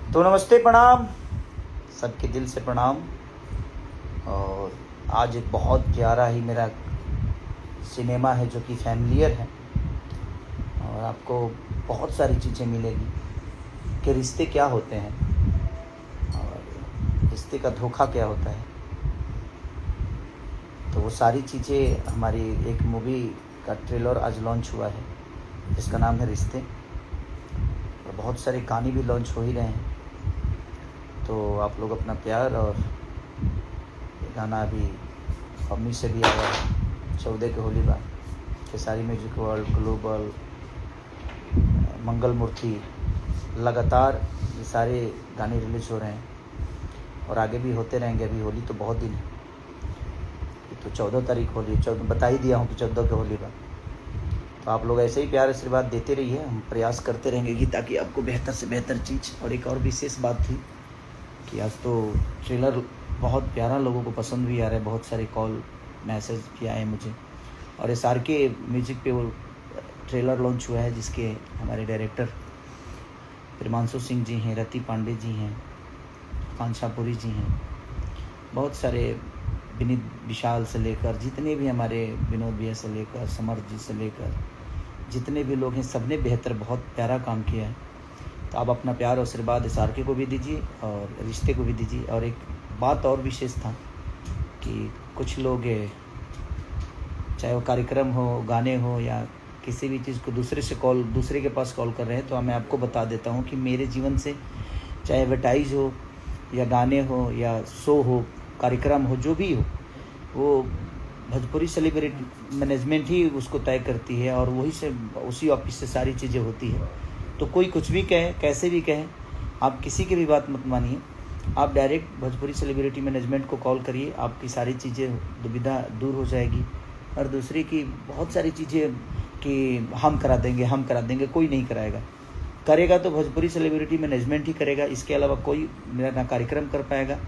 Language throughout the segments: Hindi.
तो नमस्ते, प्रणाम, सबके दिल से प्रणाम। और आज एक बहुत प्यारा ही मेरा सिनेमा है जो कि फैमिलियर है, और आपको बहुत सारी चीज़ें मिलेगी कि रिश्ते क्या होते हैं और रिश्ते का धोखा क्या होता है। तो वो सारी चीज़ें हमारी एक मूवी का ट्रेलर आज लॉन्च हुआ है जिसका नाम है रिश्ते, और बहुत सारे गाने भी लॉन्च हो ही रहे हैं। तो आप लोग अपना प्यार, और ये गाना अभी मम्मी से भी आया है 14 के होली बार, खेसारी म्यूजिक वर्ल्ड, ग्लोबल, मंगल मूर्ति, लगातार ये सारे गाने रिलीज हो रहे हैं और आगे भी होते रहेंगे। अभी होली तो बहुत दिन है, तो 14 तारीख होली, 14 बता ही दिया हूँ कि 14 के होली बार। तो आप लोग ऐसे ही प्यार आशीर्वाद देते रहिए, हम प्रयास करते रहेंगे कि ताकि आपको बेहतर से बेहतर चीज़। और एक और विशेष बात थी कि आज तो ट्रेलर बहुत प्यारा लोगों को पसंद भी आ रहा है, बहुत सारे कॉल मैसेज भी आए मुझे। और SRK म्यूजिक पे वो ट्रेलर लॉन्च हुआ है जिसके हमारे डायरेक्टर प्रिमांशु सिंह जी हैं, रति पांडे जी हैं, कांशापुरी जी हैं, बहुत सारे विनीत विशाल से लेकर जितने भी हमारे विनोद भैया से लेकर समर जी से लेकर जितने भी लोग हैं, सबने बेहतर बहुत प्यारा काम किया है। तो आप अपना प्यार और आशीर्वाद SRK को भी दीजिए और रिश्ते को भी दीजिए। और एक बात और विशेष था कि कुछ लोग चाहे वो कार्यक्रम हो, गाने हो या किसी भी चीज़ को दूसरे के पास कॉल कर रहे हैं, तो मैं आपको बता देता हूँ कि मेरे जीवन से चाहे एडवर्टाइज हो या गाने हो या शो हो, कार्यक्रम हो, जो भी हो, वो भोजपुरी सेलिब्रिटी मैनेजमेंट ही उसको तय करती है और उसी ऑफिस से सारी चीज़ें होती है। तो कोई कुछ भी कहे, कैसे भी कहे, आप किसी की भी बात मत मानिए, आप डायरेक्ट भोजपुरी सेलिब्रिटी मैनेजमेंट को कॉल करिए, आपकी सारी चीज़ें दुविधा दूर हो जाएगी। और दूसरी की बहुत सारी चीज़ें कि हम करा देंगे, कोई नहीं करेगा तो भोजपुरी सेलिब्रिटी मैनेजमेंट ही करेगा। इसके अलावा कोई मेरा ना कार्यक्रम कर पाएगा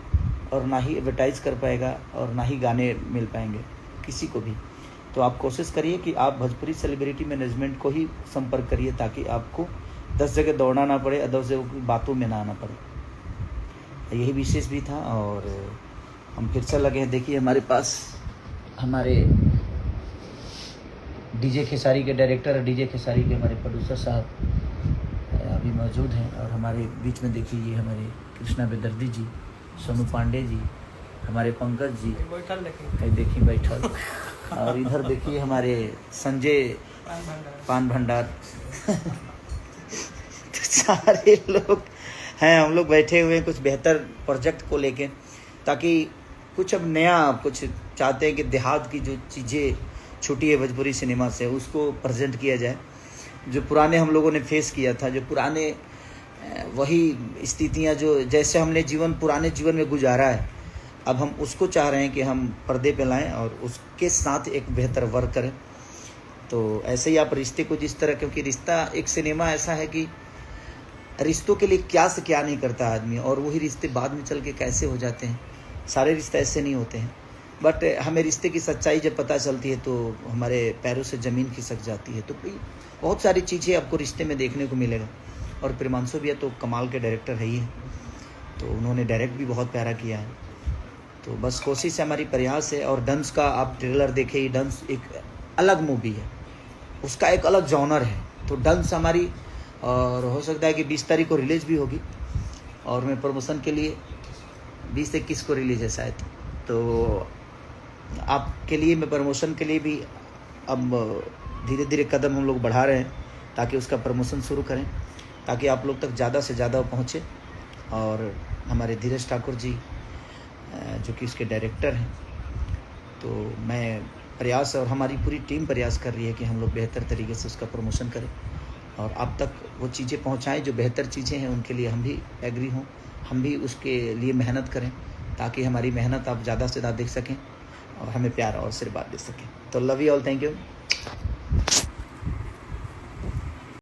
और ना ही एडवर्टाइज कर पाएगा और ना ही गाने मिल पाएंगे किसी को भी। तो आप कोशिश करिए कि आप भोजपुरी सेलिब्रिटी मैनेजमेंट को ही संपर्क करिए ताकि आपको 10 जगह दौड़ना ना पड़े, 10 जगह की बातों में ना आना पड़े। यही विशेष भी था और हम फिर से लगे हैं। देखिए हमारे पास हमारे DJ खेसारी के डायरेक्टर और DJ खेसारी के हमारे प्रोड्यूसर साहब अभी मौजूद हैं। और हमारे बीच में देखिए ये हमारे कृष्णा बेदर्दी जी, सोनू पांडे जी, हमारे पंकज जी देखिए बैठल, और इधर देखिए हमारे संजय पान भंडार तो सारे लोग हैं, हम लोग बैठे हुए हैं कुछ बेहतर प्रोजेक्ट को लेके, ताकि कुछ अब नया कुछ चाहते हैं कि देहात की जो चीज़ें छूटी है भोजपुरी सिनेमा से उसको प्रेजेंट किया जाए। जो पुराने हम लोगों ने फेस किया था, जो पुराने वही स्थितियां जो जैसे हमने पुराने जीवन में गुजारा है, अब हम उसको चाह रहे हैं कि हम पर्दे पे लाएं और उसके साथ एक बेहतर वर्क करें। तो ऐसे ही आप रिश्ते को जिस तरह, क्योंकि रिश्ता एक सिनेमा ऐसा है कि रिश्तों के लिए क्या से क्या नहीं करता आदमी, और वही रिश्ते बाद में चल के कैसे हो जाते हैं। सारे रिश्ते ऐसे नहीं होते हैं, बट हमें रिश्ते की सच्चाई जब पता चलती है तो हमारे पैरों से ज़मीन खिसक जाती है। तो बहुत सारी चीज़ें आपको रिश्ते में देखने को मिलेगा। और प्रिमांशु भैया तो कमाल के डायरेक्टर है ही है, तो उन्होंने डायरेक्ट भी बहुत प्यारा किया है। तो बस कोशिश है, हमारी प्रयास है। और डंस का आप ट्रेलर देखे, डंस एक अलग मूवी है, उसका एक अलग जॉनर है। तो डंस हमारी, और हो सकता है कि 20 तारीख को रिलीज़ भी होगी, और मैं प्रमोशन के लिए 20 से 21 को रिलीज़ है शायद। तो आपके लिए मैं प्रमोशन के लिए भी अब धीरे धीरे कदम हम लोग बढ़ा रहे हैं ताकि उसका प्रमोशन शुरू करें, ताकि आप लोग तक ज़्यादा से ज़्यादा पहुँचे। और हमारे धीरज ठाकुर जी जो कि इसके डायरेक्टर हैं, तो मैं प्रयास और हमारी पूरी टीम प्रयास कर रही है कि हम लोग बेहतर तरीके से उसका प्रमोशन करें और आप तक वो चीज़ें पहुंचाएं जो बेहतर चीज़ें हैं। उनके लिए हम भी एग्री हों, हम भी उसके लिए मेहनत करें ताकि हमारी मेहनत आप ज़्यादा से ज़्यादा देख सकें और हमें प्यार और आशीर्वाद दे सकें। तो love you all, thank you.